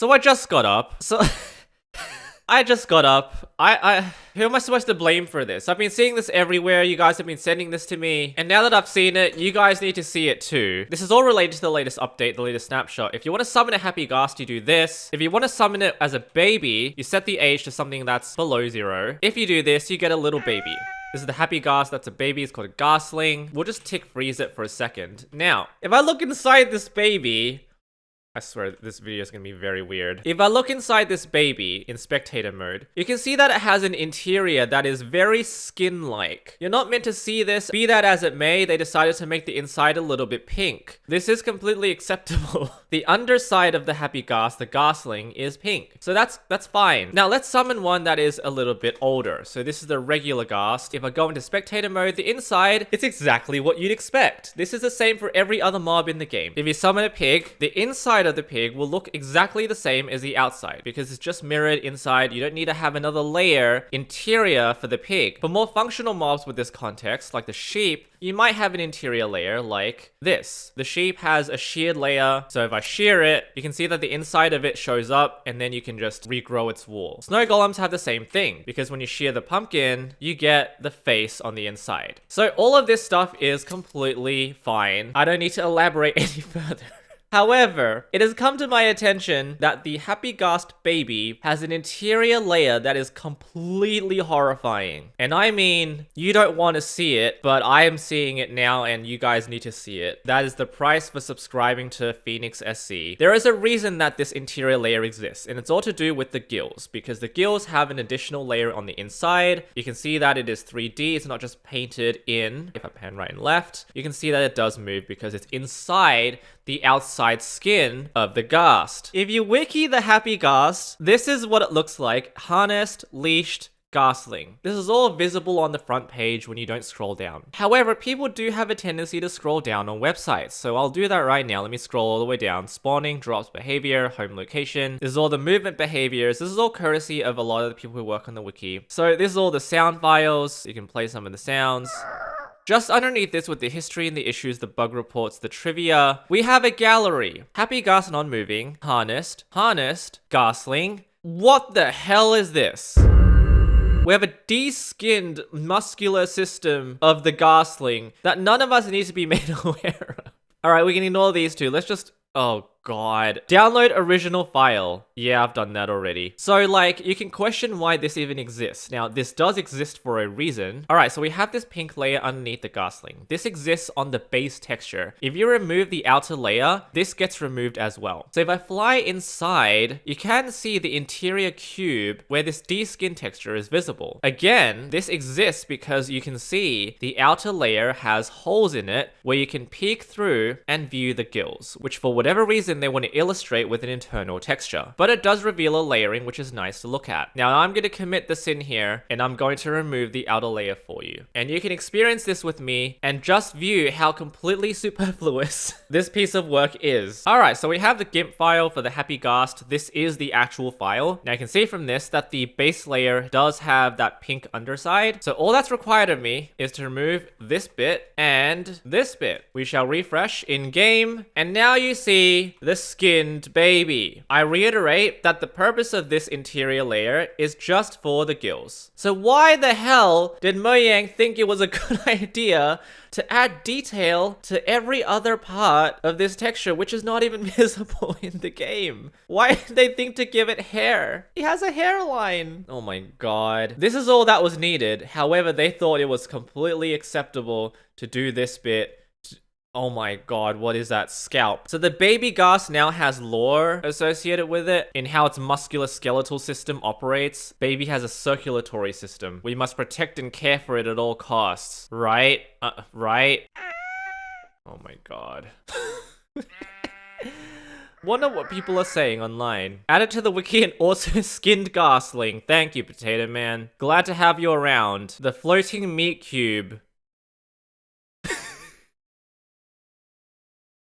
So I just got up. I just got up. Who am I supposed to blame for this? I've been seeing this everywhere. You guys have been sending this to me. And now that I've seen it, you guys need to see it too. This is all related to the latest update, the latest snapshot. If you want to summon a Happy Ghast, you do this. If you want to summon it as a baby, you set the age to something that's below 0. If you do this, you get a little baby. This is the Happy Ghast, that's a baby, it's called a Ghastling. We'll just tick freeze it for a second. Now, if I look inside this baby, I swear this video is going to be very weird. If I look inside this baby in spectator mode, you can see that it has an interior that is very skin-like. You're not meant to see this. Be that as it may, they decided to make the inside a little bit pink. This is completely acceptable. The underside of the Happy Ghast, the Ghastling, is pink. So that's fine. Now let's summon one that is a little bit older. So this is the regular Ghast. If I go into spectator mode, the inside, it's exactly what you'd expect. This is the same for every other mob in the game. If you summon a pig, the inside of the pig will look exactly the same as the outside because it's just mirrored inside. You don't need to have another layer interior for the pig. For more functional mobs with this context, like the sheep, you might have an interior layer like this. The sheep has a sheared layer, so if I shear it, you can see that the inside of it shows up and then you can just regrow its wool. Snow golems have the same thing because when you shear the pumpkin, you get the face on the inside. So all of this stuff is completely fine. I don't need to elaborate any further. However, it has come to my attention that the Happy Ghast baby has an interior layer that is completely horrifying. And I mean, you don't want to see it, but I am seeing it now and you guys need to see it. That is the price for subscribing to Phoenix SC. There is a reason that this interior layer exists, and it's all to do with the gills, because the gills have an additional layer on the inside. You can see that it is 3D, it's not just painted in. If I pan right and left, you can see that it does move because it's inside the outside skin of the Ghast. If you wiki the Happy Ghast, this is what it looks like. Harnessed, leashed, Ghastling. This is all visible on the front page when you don't scroll down. However, people do have a tendency to scroll down on websites, so I'll do that right now. Let me scroll all the way down. Spawning, drops behavior, home location. This is all the movement behaviors. This is all courtesy of a lot of the people who work on the wiki. So this is all the sound files. You can play some of the sounds. Just underneath this with the history and the issues, the bug reports, the trivia, we have a gallery. Happy Ghast non-moving, harnessed, Ghastling. What the hell is this? We have a de-skinned muscular system of the Ghastling that none of us need to be made aware of. Alright, we can ignore these two. Let's just... Oh god. Download original file. Yeah, I've done that already. So like, you can question why this even exists. Now, this does exist for a reason. All right, so we have this pink layer underneath the Ghastling. This exists on the base texture. If you remove the outer layer, this gets removed as well. So if I fly inside, you can see the interior cube where this de-skin texture is visible. Again, this exists because you can see the outer layer has holes in it where you can peek through and view the gills, which for whatever reason they want to illustrate with an internal texture. But it does reveal a layering, which is nice to look at. Now I'm going to commit this in here and I'm going to remove the outer layer for you. And you can experience this with me and just view how completely superfluous this piece of work is. Alright, so we have the GIMP file for the Happy Ghast. This is the actual file. Now you can see from this that the base layer does have that pink underside. So all that's required of me is to remove this bit and this bit. We shall refresh in game and now you see the skinned baby. I reiterate that the purpose of this interior layer is just for the gills. So why the hell did Mojang think it was a good idea to add detail to every other part of this texture, which is not even visible in the game? Why did they think to give it hair? He has a hairline. Oh my god. This is all that was needed. However, they thought it was completely acceptable to do this bit. Oh my god, what is that? Scalp. So the Baby Ghast now has lore associated with it in how its musculoskeletal system operates. Baby has a circulatory system. We must protect and care for it at all costs. Right? Right? Oh my god. Wonder what people are saying online. Added to the wiki and also skinned Ghastling. Thank you, Potato Man. Glad to have you around. The floating meat cube